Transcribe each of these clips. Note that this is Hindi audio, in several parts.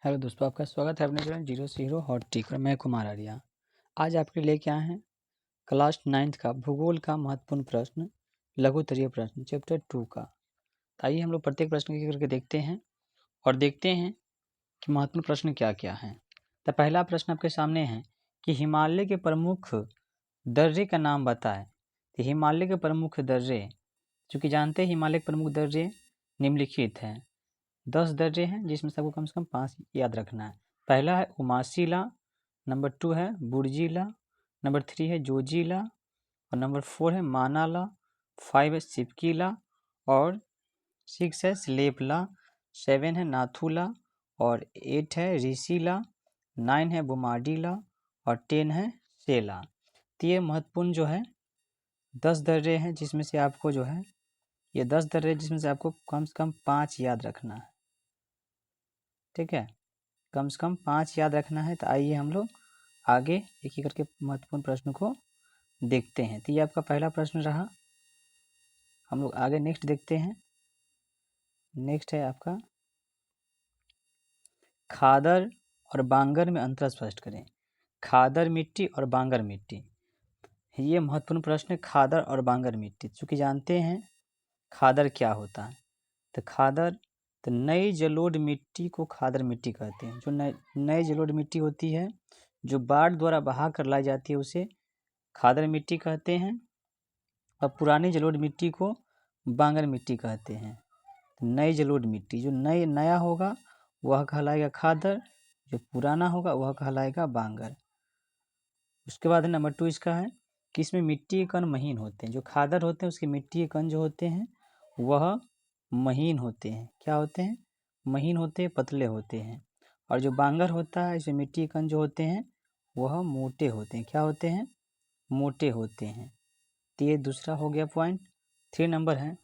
हेलो दोस्तों, आपका स्वागत है अपने चैनल जीरो से हीरो हॉट टिक और मैं कुमार आर्या। आज आपके लिए क्या है क्लास 9th का भूगोल का महत्वपूर्ण प्रश्न, लघुत्तरीय प्रश्न चैप्टर 2 का। आइए हम लोग प्रत्येक प्रश्न की करके देखते हैं और देखते हैं कि महत्वपूर्ण प्रश्न क्या क्या है। तो पहला प्रश्न आपके सामने है कि हिमालय के प्रमुख दर्रे का नाम बताएं। तो हिमालय के प्रमुख दर्रे, चूँकि जानते हैं हिमालय के प्रमुख दर्रे निम्नलिखित हैं। 10 दर्रे हैं जिसमें से आपको कम से कम 5 याद रखना है। पहला है उमासीला, नंबर 2 है बुर्जीला, नंबर 3 है जोजीला और नंबर 4 है मानाला, 5 है सिपकीला और 6 है स्लेपला, 7 है नाथुला और 8 है ऋषिला, 9 है बुमाडीला और 10 है सेला। तो ये महत्वपूर्ण जो है 10 दर्रे हैं जिसमें से आपको जो है ये 10 दर्रे जिसमें से आपको कम से कम 5 याद रखना है। ठीक है, कम से कम 5 याद रखना है। तो आइए हम लोग आगे एक एक करके महत्वपूर्ण प्रश्न को देखते हैं। तो ये आपका पहला प्रश्न रहा। हम लोग आगे नेक्स्ट देखते हैं। नेक्स्ट है आपका खादर और बांगर में अंतर स्पष्ट करें। खादर मिट्टी और बांगर मिट्टी, ये महत्वपूर्ण प्रश्न है। खादर और बांगर मिट्टी, चूँकि जानते हैं खादर क्या होता है। तो खादर, तो नई जलोढ़ मिट्टी को खादर मिट्टी कहते हैं। जो नई जलोढ़ मिट्टी होती है जो बाढ़ द्वारा बहा कर लाई जाती है उसे खादर मिट्टी कहते हैं। और पुरानी जलोढ़ मिट्टी को बांगर मिट्टी कहते हैं। नई जलोढ़ मिट्टी, जो नया होगा वह कहलाएगा खादर, जो पुराना होगा वह कहलाएगा बांगर। उसके बाद नंबर 2 इसका है कि इसमें मिट्टी के कण महीन होते हैं। जो खादर होते हैं उसके मिट्टी के कण जो होते हैं वह महीन होते हैं। क्या होते हैं? महीन होते हैं, पतले होते हैं। और जो बांगर होता है इसमें मिट्टी के कण जो होते हैं वह मोटे होते हैं। क्या होते हैं? मोटे होते हैं। तो ये दूसरा हो गया पॉइंट। 3 नंबर है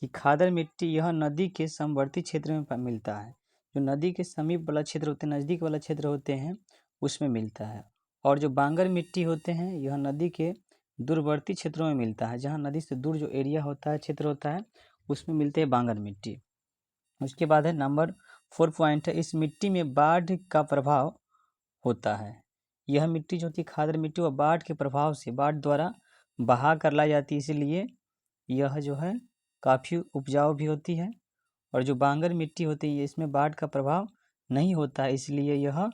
कि खादर मिट्टी यह नदी के समवर्ती क्षेत्र में मिलता है। जो नदी के समीप वाला क्षेत्र होते हैं, नज़दीक वाला क्षेत्र होते हैं उसमें मिलता है। और जो बांगर मिट्टी होते हैं यह नदी के दूरवर्ती क्षेत्रों में मिलता है। जहाँ नदी से दूर जो एरिया होता है, क्षेत्र होता है, उसमें मिलते हैं बांगर मिट्टी। उसके बाद है नंबर 4 पॉइंट है, इस मिट्टी में बाढ़ का प्रभाव होता है। यह मिट्टी जो होती है खादर मिट्टी, वह बाढ़ के प्रभाव से, बाढ़ द्वारा बहा कर लाई जाती है, इसीलिए यह जो है काफ़ी उपजाऊ भी होती है। और जो बांगर मिट्टी होती है इसमें बाढ़ का प्रभाव नहीं होता है, इसलिए यह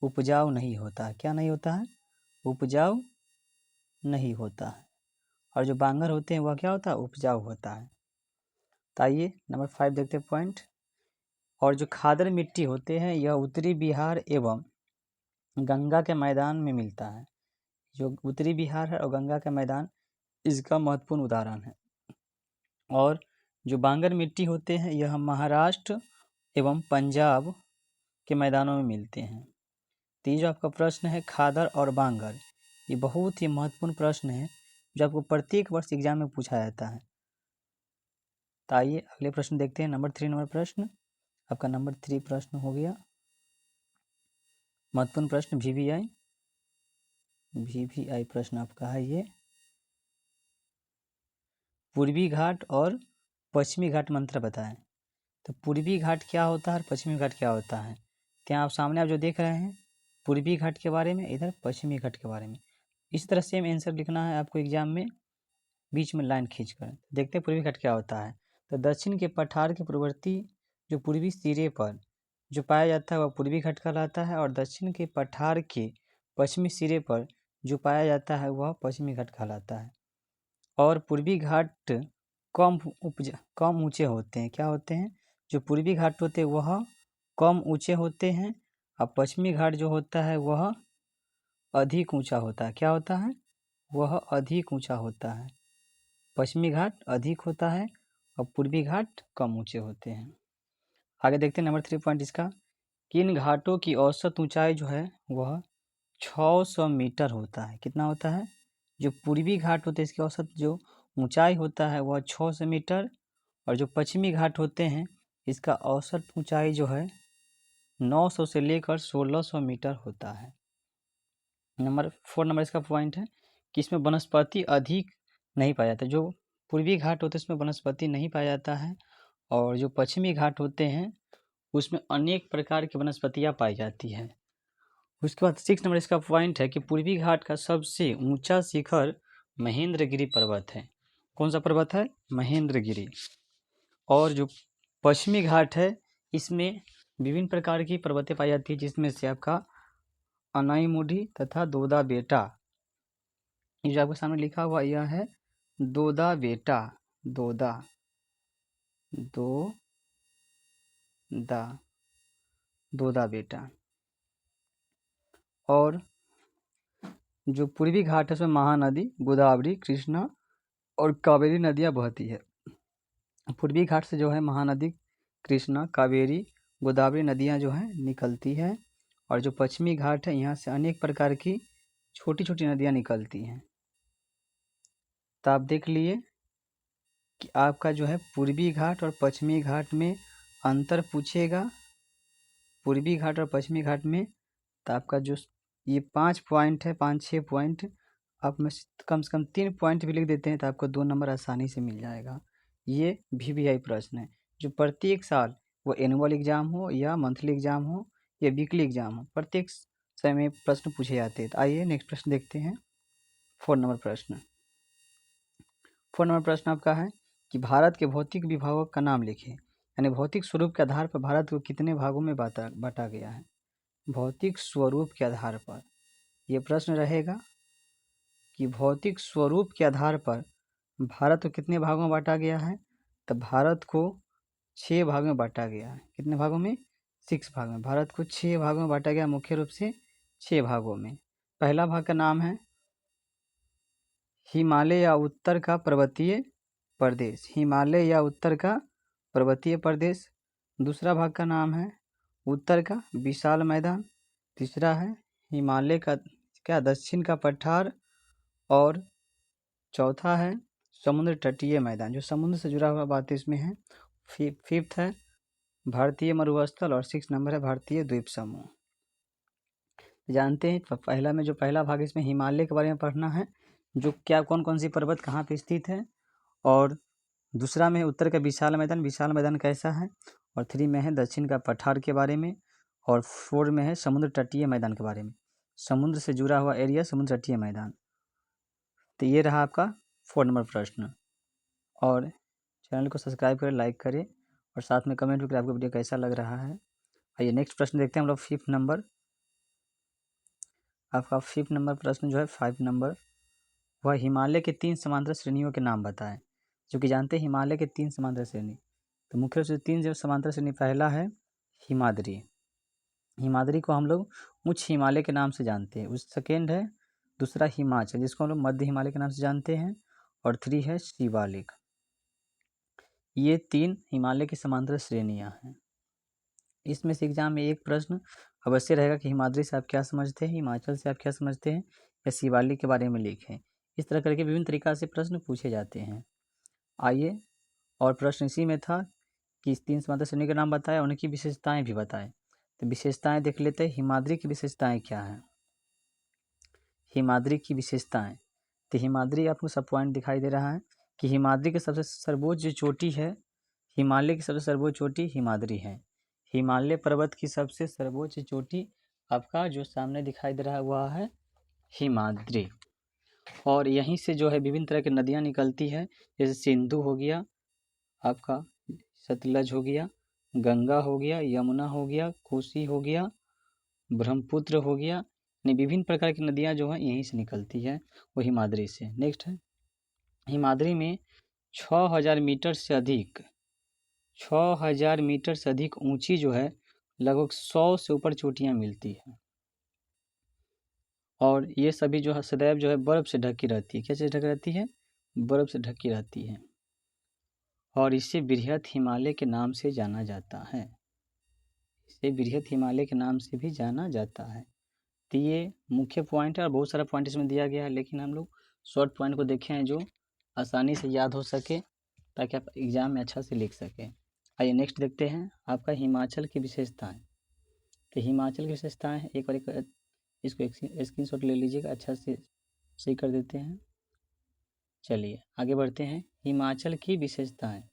उपजाऊ नहीं होता है। क्या नहीं होता है? उपजाऊ नहीं होता है। और जो बांगर होते हैं वह क्या होता है? उपजाऊ होता है। तो आइए नंबर 5 देखते हैं पॉइंट। और जो खादर मिट्टी होते हैं यह उत्तरी बिहार एवं गंगा के मैदान में मिलता है। जो उत्तरी बिहार है और गंगा का मैदान इसका महत्वपूर्ण उदाहरण है। और जो बांगर मिट्टी होते हैं यह महाराष्ट्र एवं पंजाब के मैदानों में मिलते हैं। तो ये जो आपका प्रश्न है खादर और बांगर, ये बहुत ही महत्वपूर्ण प्रश्न है जो आपको प्रत्येक वर्ष एग्जाम में पूछा जाता है। तो आइए अगले प्रश्न देखते हैं। नंबर 3 नंबर प्रश्न, आपका नंबर 3 प्रश्न हो गया महत्वपूर्ण प्रश्न वीवीआई प्रश्न आपका है ये। पूर्वी घाट और पश्चिमी घाट में अंतर बताएं। तो पूर्वी घाट क्या होता है और पश्चिमी घाट क्या होता है? क्या आप सामने आप जो देख रहे हैं पूर्वी घाट के बारे में, इधर पश्चिमी घाट के बारे में। इस तरह सेम आंसर लिखना है आपको एग्जाम में, बीच में लाइन खींचकर। देखते हैं पूर्वी घाट क्या होता है। तो दक्षिण के पठार के पूर्ववर्ती जो पूर्वी सिरे पर जो पाया जाता है वह पूर्वी घाट कहलाता है। और दक्षिण के पठार के पश्चिमी सिरे पर जो पाया जाता है वह पश्चिमी घाट कहलाता है। और पूर्वी घाट कम ऊंचे होते हैं। क्या होते हैं? जो पूर्वी घाट होते हैं वह कम ऊंचे होते हैं और पश्चिमी घाट जो होता है वह अधिक ऊंचा होता है। क्या होता है? वह अधिक ऊंचा होता है। पश्चिमी घाट अधिक होता है और पूर्वी घाट कम ऊंचे होते हैं। आगे देखते हैं नंबर 3 पॉइंट इसका, किन घाटों की औसत ऊंचाई जो है वह 600 मीटर होता है। कितना होता है? जो पूर्वी घाट होते हैं इसकी औसत जो ऊंचाई होता है वह 600 मीटर। और जो पश्चिमी घाट होते हैं इसका औसत ऊंचाई जो है 900 से लेकर 1600 मीटर होता है। नंबर 4 नंबर इसका पॉइंट है कि इसमें वनस्पति अधिक नहीं पाया जाता। जो पूर्वी घाट होते हैं इसमें वनस्पति नहीं पाया जाता है। और जो पश्चिमी घाट होते हैं उसमें अनेक प्रकार की वनस्पतियाँ पाई जाती हैं। उसके बाद 6 नंबर इसका पॉइंट है कि पूर्वी घाट का सबसे ऊंचा शिखर महेंद्रगिरी पर्वत है। कौन सा पर्वत है? महेंद्रगिरी। और जो पश्चिमी घाट है इसमें विभिन्न प्रकार की पर्वतें पाई जाती है, जिसमें से आपका अनाईमुढ़ी तथा दोदा बेटा, ये जो आपके सामने लिखा हुआ यह है दोदा बेटा, दोदा दा दोदा बेटा। और जो पूर्वी घाट है उसमें महानदी गोदावरी, कृष्णा और कावेरी नदियाँ बहती है। पूर्वी घाट से जो है महानदी कृष्णा, कावेरी, गोदावरी नदियाँ जो हैं निकलती है। और जो पश्चिमी घाट है यहाँ से अनेक प्रकार की छोटी छोटी नदियाँ निकलती हैं। तो आप देख लिए कि आपका जो है पूर्वी घाट और पश्चिमी घाट में अंतर पूछेगा, पूर्वी घाट और पश्चिमी घाट में। तो आपका जो ये 5 पॉइंट है, 5-6 पॉइंट, आप में से कम 3 पॉइंट भी लिख देते हैं तो आपको 2 नंबर आसानी से मिल जाएगा। ये VVI प्रश्न है जो प्रत्येक साल, वो एनुअल एग्जाम हो या मंथली एग्जाम हो या वीकली एग्जाम हो, प्रत्येक समय प्रश्न पूछे जाते हैं। तो आइए नेक्स्ट प्रश्न देखते हैं। 4 नंबर प्रश्न। 4 नंबर प्रश्न आपका है कि भारत के भौतिक विभागों का नाम लिखें। यानी भौतिक स्वरूप के आधार पर भारत को कितने भागों में बांटा गया है। भौतिक स्वरूप के आधार पर यह प्रश्न रहेगा कि भौतिक स्वरूप के आधार पर भारत को कितने भागों में बांटा गया है। तो भारत को 6 भागों में बांटा गया है। कितने भागों में? 6 भाग में। भारत को 6 भागों में बांटा गया, मुख्य रूप से 6 भागों में। पहला भाग का नाम है हिमालय या उत्तर का पर्वतीय प्रदेश, हिमालय या उत्तर का पर्वतीय प्रदेश। दूसरा भाग का नाम है उत्तर का विशाल मैदान। तीसरा है हिमालय का दक्षिण का पठार। और चौथा है समुद्र तटीय मैदान, जो समुद्र से जुड़ा हुआ बात इसमें है। फिफ्थ है भारतीय मरुस्थल और 6 नंबर है भारतीय द्वीप समूह। जानते हैं पहला में जो पहला भाग इसमें हिमालय के बारे में पढ़ना है, जो क्या कौन कौन सी पर्वत कहाँ पे स्थित है। और दूसरा में उत्तर का विशाल मैदान, विशाल मैदान कैसा है। और 3 में है दक्षिण का पठार के बारे में। और 4 में है समुद्र तटीय मैदान के बारे में, समुद्र से जुड़ा हुआ एरिया समुद्र तटीय मैदान। तो ये रहा आपका 4 नंबर प्रश्न। और चैनल को सब्सक्राइब करें, लाइक करें और साथ में कमेंट भी करें आपको वीडियो कैसा लग रहा है। आइए नेक्स्ट प्रश्न देखते हैं हम लोग। 5 नंबर आपका 5 नंबर प्रश्न जो है 5 नंबर, वह हिमालय के 3 समांतर श्रेणियों के नाम बताएं। जो कि जानते हैं हिमालय के 3 समांतर श्रेणी, तो मुख्य रूप से 3 जो समांतर श्रेणी, पहला है हिमाद्री, हिमाद्री को हम लोग उच्च हिमालय के नाम से जानते हैं। उस सेकेंड है दूसरा हिमाचल, जिसको हम लोग मध्य हिमालय के नाम से जानते हैं। और 3 है शिवालिक। ये 3 हिमालय की समांतर श्रेणियां हैं। इसमें से एग्जाम में एक प्रश्न अवश्य रहेगा कि हिमाद्री से आप क्या समझते हैं, हिमाचल से आप क्या समझते हैं, या शिवालिक के बारे में लिखें। इस तरह करके विभिन्न तरीका से प्रश्न पूछे जाते हैं। आइए, और प्रश्न इसी में था कि 3 समांतर श्रेणी के नाम बताए, उनकी विशेषताएं भी बताए। तो विशेषताएं देख लेते हैं। हिमाद्री की विशेषताएं क्या हैं। हिमाद्री की विशेषताएं, तो हिमाद्री आपको सब पॉइंट दिखाई दे रहा है कि हिमाद्री की सबसे सर्वोच्च जो चोटी है, हिमालय की सबसे सर्वोच्च चोटी हिमाद्री है। हिमालय पर्वत की सबसे सर्वोच्च चोटी आपका जो सामने दिखाई दे रहा है वह है हिमाद्री। और यहीं से जो है विभिन्न तरह की नदियाँ निकलती है, जैसे सिंधु हो गया, आपका सतलज हो गया, गंगा हो गया, यमुना हो गया, कोसी हो गया, ब्रह्मपुत्र हो गया। यानी विभिन्न प्रकार की नदियाँ जो हैं यहीं से निकलती है, वो हिमाद्री से। नेक्स्ट है हिमाद्री में 6000 मीटर से अधिक, 6000 मीटर से अधिक ऊंची जो है लगभग 100 से ऊपर चोटियाँ मिलती है। और ये सभी जो है सदैव जो है बर्फ़ से ढकी रहती है। कैसे ढकी रहती है? बर्फ़ से ढकी रहती है। और इसे बृहत हिमालय के नाम से जाना जाता है, इसे बृहत हिमालय के नाम से भी जाना जाता है। तो ये मुख्य पॉइंट है और बहुत सारा पॉइंट इसमें दिया गया है, लेकिन हम लोग शॉर्ट पॉइंट को देखे हैं जो आसानी से याद हो सके, ताकि आप एग्ज़ाम में अच्छा से लिख सकें। आइए नेक्स्ट देखते हैं आपका हिमाचल की विशेषताएं। तो हिमाचल की विशेषताएं एक बार इसको स्क्रीनशॉट ले लीजिएगा, अच्छा से सही कर देते हैं। चलिए आगे बढ़ते हैं। हिमाचल की विशेषताएं,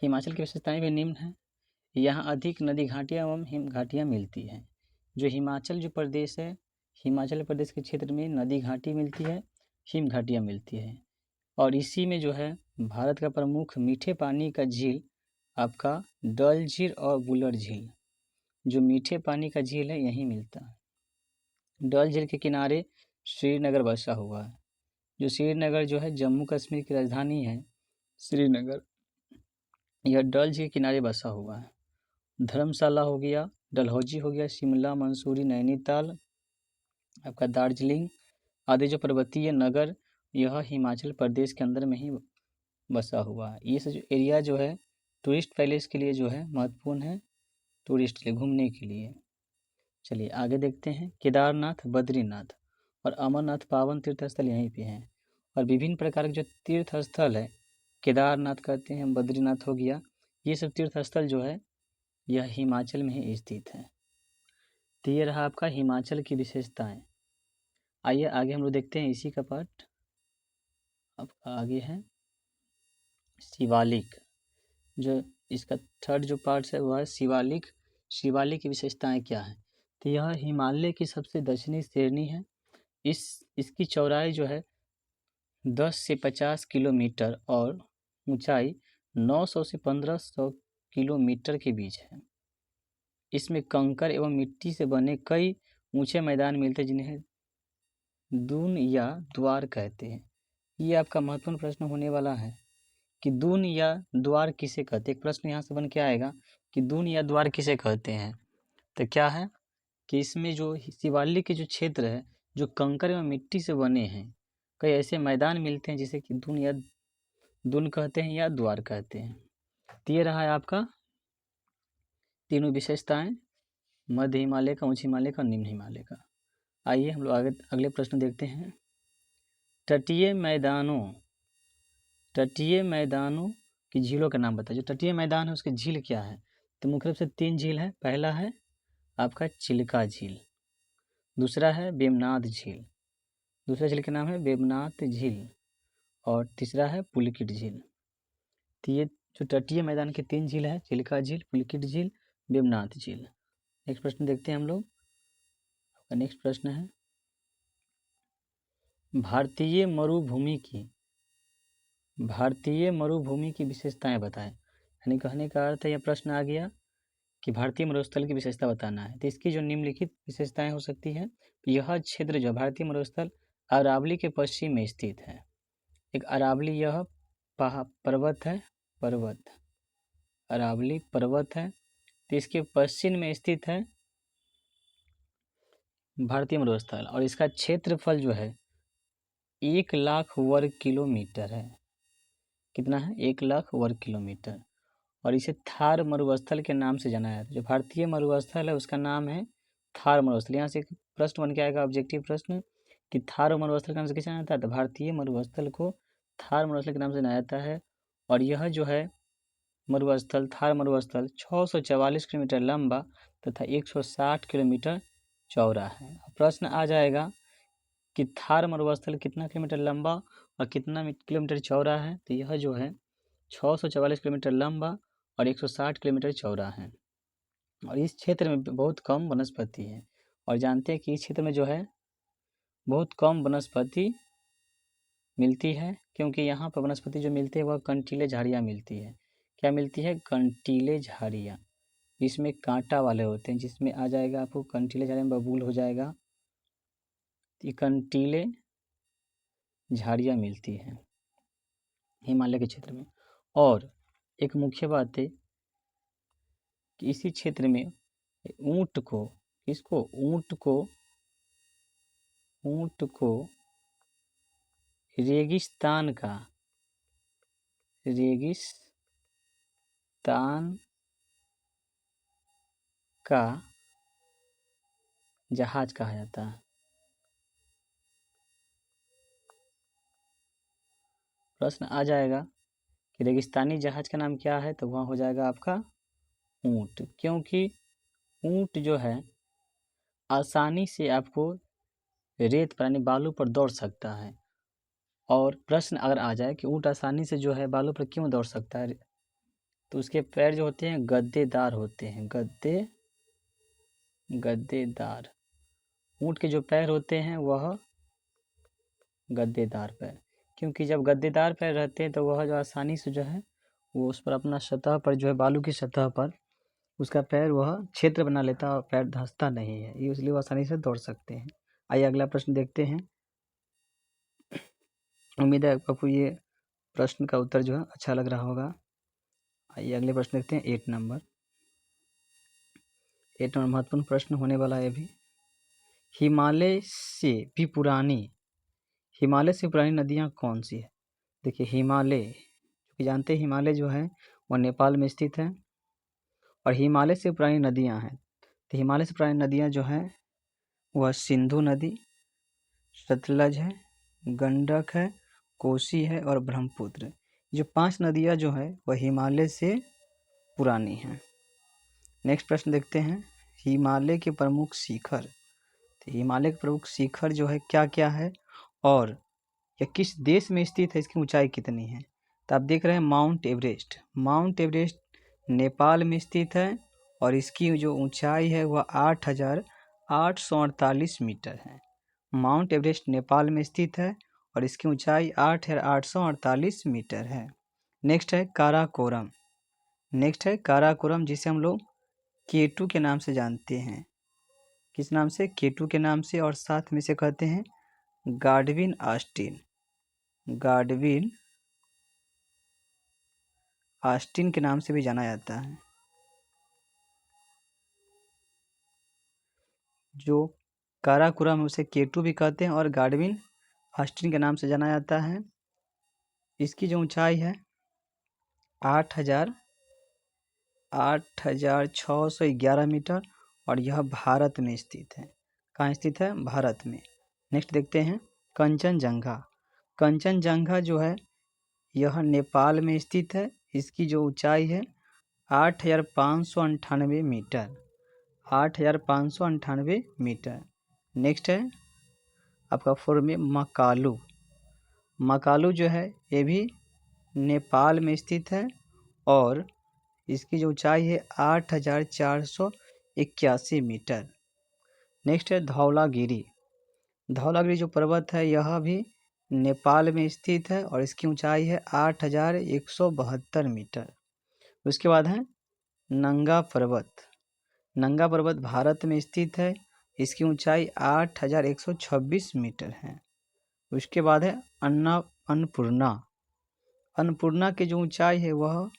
हिमाचल की विशेषताएं भी निम्न हैं। यहाँ अधिक नदी घाटियाँ एवं हिम घाटियाँ मिलती हैं। जो हिमाचल जो प्रदेश है, हिमाचल प्रदेश के क्षेत्र में नदी घाटी मिलती है, हिम घाटियाँ मिलती है। और इसी में जो है भारत का प्रमुख मीठे पानी का झील आपका डल झील और बुलर झील, जो मीठे पानी का झील है यहीं मिलता है। डल झील के किनारे श्रीनगर बसा हुआ है। जो श्रीनगर जो है जम्मू कश्मीर की राजधानी है श्रीनगर, यह डल झील के किनारे बसा हुआ है। धर्मशाला हो गया, डलहौजी हो गया, शिमला, मंसूरी, नैनीताल, आपका दार्जिलिंग आदि जो पर्वतीय नगर यह हिमाचल प्रदेश के अंदर में ही बसा हुआ है। ये जो एरिया जो है टूरिस्ट पैलेस के लिए जो है महत्वपूर्ण है, टूरिस्ट के लिए घूमने के लिए। चलिए आगे देखते हैं। केदारनाथ, बद्रीनाथ और अमरनाथ पावन तीर्थ स्थल यहीं पे हैं। और विभिन्न प्रकार के जो तीर्थ स्थल है, केदारनाथ कहते हैं, बद्रीनाथ हो गया, ये सब तीर्थ स्थल जो है यह हिमाचल में ही स्थित है। तो ये रहा आपका हिमाचल की विशेषताएं। आइए आगे हम लोग देखते हैं इसी का पार्ट। अब आगे है शिवालिक। जो इसका थर्ड जो पार्ट है वह है शिवालिक। शिवालिक की विशेषताएं क्या है? तो यह हिमालय की सबसे दक्षिणी श्रेणी है। इसकी चौड़ाई जो है 10 से 50 किलोमीटर और ऊंचाई 900 से 1500 किलोमीटर के बीच है। इसमें कंकर एवं मिट्टी से बने कई ऊंचे मैदान मिलते हैं जिन्हें दून या द्वार कहते हैं। ये आपका महत्वपूर्ण प्रश्न होने वाला है कि दून या द्वार किसे कहते हैं। एक प्रश्न यहाँ से बन के आएगा कि दून या द्वार किसे कहते हैं। तो क्या है कि इसमें जो शिवालिक के जो क्षेत्र है जो कंकर एवं मिट्टी से बने हैं, कई ऐसे मैदान मिलते हैं जिसे कि दून कहते हैं या द्वार कहते हैं। तो ये रहा है आपका तीनों विशेषताएं, मध्य हिमालय का, उच्च हिमालय का, निम्न हिमालय का। आइए हम लोग आगे अगले प्रश्न देखते हैं। तटीय मैदानों की झीलों का नाम बताइए। जो तटीय मैदान है उसकी झील क्या है? तो मुख्य रूप से 3 झील है। पहला है आपका चिल्का झील, दूसरा है वेमनाथ झील, दूसरा झील का नाम है वेमनाथ झील, और तीसरा है पुलिकिट झील। तो ये जो तटीय मैदान की 3 झील है, चिल्का झील, पुलिकिट झील, वेमनाथ झील। नेक्स्ट प्रश्न देखते हैं हम लोग। नेक्स्ट प्रश्न है भारतीय मरुभूमि की विशेषताएं बताएं। यानी कहने का अर्थ है यह प्रश्न आ गया कि भारतीय मरुस्थल की विशेषता बताना है। तो इसकी जो निम्नलिखित विशेषताएं हो सकती है, यह क्षेत्र जो भारतीय मरुस्थल अरावली के पश्चिम में स्थित है। एक अरावली यह पर्वत है, अरावली पर्वत है। तो इसके पश्चिम में स्थित है भारतीय मरुस्थल और इसका क्षेत्रफल जो है 1 लाख वर्ग किलोमीटर है। कितना है? 1 लाख वर्ग किलोमीटर। और इसे थार मरुस्थल के नाम से जाना जाता है। जो भारतीय मरुस्थल है उसका नाम है थार मरुस्थल। यहाँ से एक प्रश्न बन के आएगा, ऑब्जेक्टिव प्रश्न, कि थार मरुस्थल के नाम से किसे जाना जाता है? तो भारतीय मरुस्थल को थार मरुस्थल के नाम से जाना जाता है। और यह जो है मरुस्थल, थार मरुस्थल 644 किलोमीटर लंबा तथा 160 किलोमीटर चौड़ा है। प्रश्न आ जाएगा कि थार मरुस्थल कितना किलोमीटर लंबा और कितना किलोमीटर चौड़ा है? तो यह जो है 644 किलोमीटर लंबा और 160 किलोमीटर चौड़ा है। और इस क्षेत्र में बहुत कम वनस्पति है। और जानते हैं कि इस क्षेत्र में जो है बहुत कम वनस्पति मिलती है, क्योंकि यहाँ पर वनस्पति जो मिलती है वह कंटीले झाड़ियाँ मिलती है। क्या मिलती है? कंटीले झाड़ियाँ, जिसमें कांटा वाले होते हैं। जिसमें आ जाएगा आपको कंटीले झाड़ियाँ, बबूल हो जाएगा। ये कंटीले झाड़ियाँ मिलती है हिमालय के क्षेत्र में। और एक मुख्य बात है कि इसी क्षेत्र में ऊँट को रेगिस्तान का जहाज कहा जाता है। प्रश्न आ जाएगा कि रेगिस्तानी जहाज का नाम क्या है? तो वह हो जाएगा आपका ऊँट, क्योंकि ऊँट जो है आसानी से आपको रेत पर यानी बालू पर दौड़ सकता है। और प्रश्न अगर आ जाए कि ऊँट आसानी से जो है बालू पर क्यों दौड़ सकता है, तो उसके पैर जो होते हैं गद्देदार होते हैं, गद्देदार। ऊँट के जो पैर होते हैं वह गद्देदार पैर, क्योंकि जब गद्देदार पैर रहते हैं तो वह जो आसानी से जो है वो उस पर अपना सतह पर जो है बालू की सतह पर उसका पैर वह क्षेत्र बना लेता है और पैर धंसता नहीं है, ये इसलिए वो आसानी से दौड़ सकते हैं। आइए अगला प्रश्न देखते हैं। उम्मीद है आपको ये प्रश्न का उत्तर जो है अच्छा लग रहा होगा। आइए अगले प्रश्न देखते हैं। 8 नंबर महत्वपूर्ण प्रश्न होने वाला है अभी। हिमालय से पुरानी नदियाँ कौन सी है? देखिए हिमालय, क्योंकि जानते हैं हिमालय जो है वह नेपाल में स्थित है और हिमालय से पुरानी नदियाँ हैं। तो हिमालय से पुरानी नदियाँ जो हैं वह सिंधु नदी, सतलज है, गंडक है, कोसी है और ब्रह्मपुत्र। जो 5 नदियाँ जो है वह हिमालय से पुरानी हैं। नेक्स्ट प्रश्न देखते हैं। हिमालय के प्रमुख शिखर, तो हिमालय के प्रमुख शिखर जो है क्या क्या है और यह किस देश में स्थित है, इसकी ऊंचाई कितनी है? तो आप देख रहे हैं माउंट एवरेस्ट नेपाल में स्थित है और इसकी जो ऊंचाई है वह 8,848 मीटर है। माउंट एवरेस्ट नेपाल में स्थित है और इसकी ऊंचाई 8,848 मीटर है। नेक्स्ट है काराकोरम, जिसे हम लोग केटू के नाम से जानते हैं। किस नाम से? केटू के नाम से, और साथ में से कहते हैं गाडविन ऑस्टिन के नाम से भी जाना जाता है। जो काराकोरम है उसे केटू भी कहते हैं और गाडविन ऑस्टिन के नाम से जाना जाता है। इसकी जो ऊंचाई है 8,611 मीटर और यह भारत में स्थित है। कहाँ स्थित है? भारत में। नेक्स्ट देखते हैं कंचनजंगा जो है यह नेपाल में स्थित है। इसकी जो ऊंचाई है 8,598 मीटर। नेक्स्ट है आपका 4 में मकालू जो है ये भी नेपाल में स्थित है और इसकी जो ऊंचाई है 8,481 मीटर। नेक्स्ट है धौलागिरी जो पर्वत है यह भी नेपाल में स्थित है और इसकी ऊंचाई है 8,172 मीटर। उसके बाद है नंगा पर्वत भारत में स्थित है। इसकी ऊंचाई 8,126 मीटर है। उसके बाद है अन्नपूर्णा की जो ऊंचाई है वह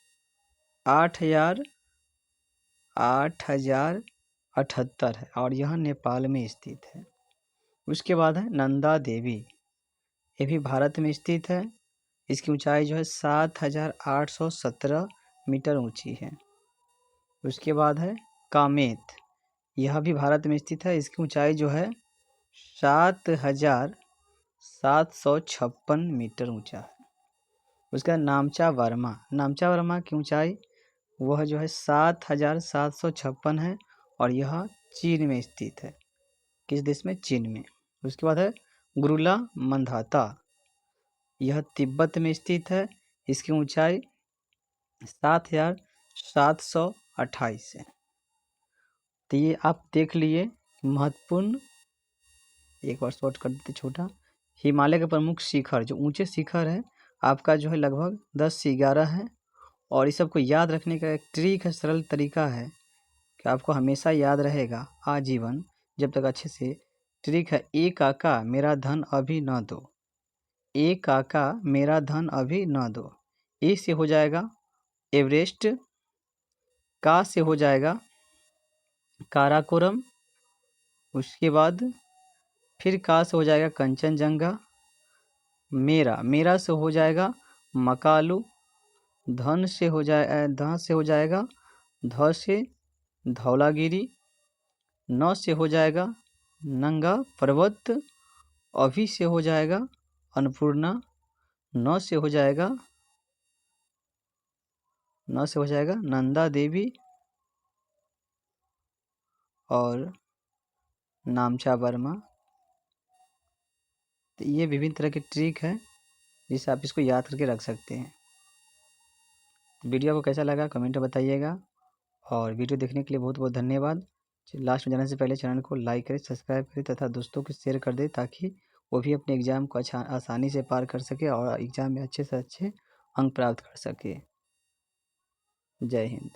8,078 है और यह नेपाल में स्थित है। उसके बाद है नंदा देवी, ये भी भारत में स्थित है। इसकी ऊंचाई जो है 7,817 मीटर ऊंची है। उसके बाद है कामेत, यह भी भारत में स्थित है। इसकी ऊंचाई जो है 7,756 मीटर ऊंचा है। उसके बाद नामचा वर्मा की ऊंचाई वह जो है 7,756 है और यह चीन में स्थित है। किस देश में? चीन में। उसके बाद है गुरुला मंधाता, यह तिब्बत में स्थित है। इसकी ऊंचाई 7,728 है। तो ये आप देख लिए महत्वपूर्ण, एक बार शॉर्ट कर देते छोटा। हिमालय के प्रमुख शिखर, जो ऊंचे शिखर है आपका जो है लगभग 10 से 11 है और इस सबको याद रखने का एक ट्रिक है, सरल तरीका है कि आपको हमेशा याद रहेगा आजीवन जब तक अच्छे से। ट्रिक है ए काका मेरा धन अभी न दो, ए काका मेरा धन अभी न दो। ए से हो जाएगा एवरेस्ट, का से हो जाएगा काराकोरम, उसके बाद फिर का से हो जाएगा कंचनजंगा, मेरा से हो जाएगा मकालू, ध से हो जाएगा ध से धौलागिरी, न से हो जाएगा नंगा पर्वत, अभी से हो जाएगा अन्नपूर्णा, न से हो जाएगा नंदा देवी और नामचा वर्मा। तो ये विभिन्न तरह के ट्रिक है जिससे आप इसको याद करके रख सकते हैं। वीडियो आपको कैसा लगा कमेंट में बताइएगा, और वीडियो देखने के लिए बहुत बहुत धन्यवाद। लास्ट में जाने से पहले चैनल को लाइक करें, सब्सक्राइब करें तथा दोस्तों को शेयर कर दें, ताकि वो भी अपने एग्ज़ाम को आसानी से पार कर सके और एग्ज़ाम में अच्छे से अच्छे अंक प्राप्त कर सके। जय हिंद।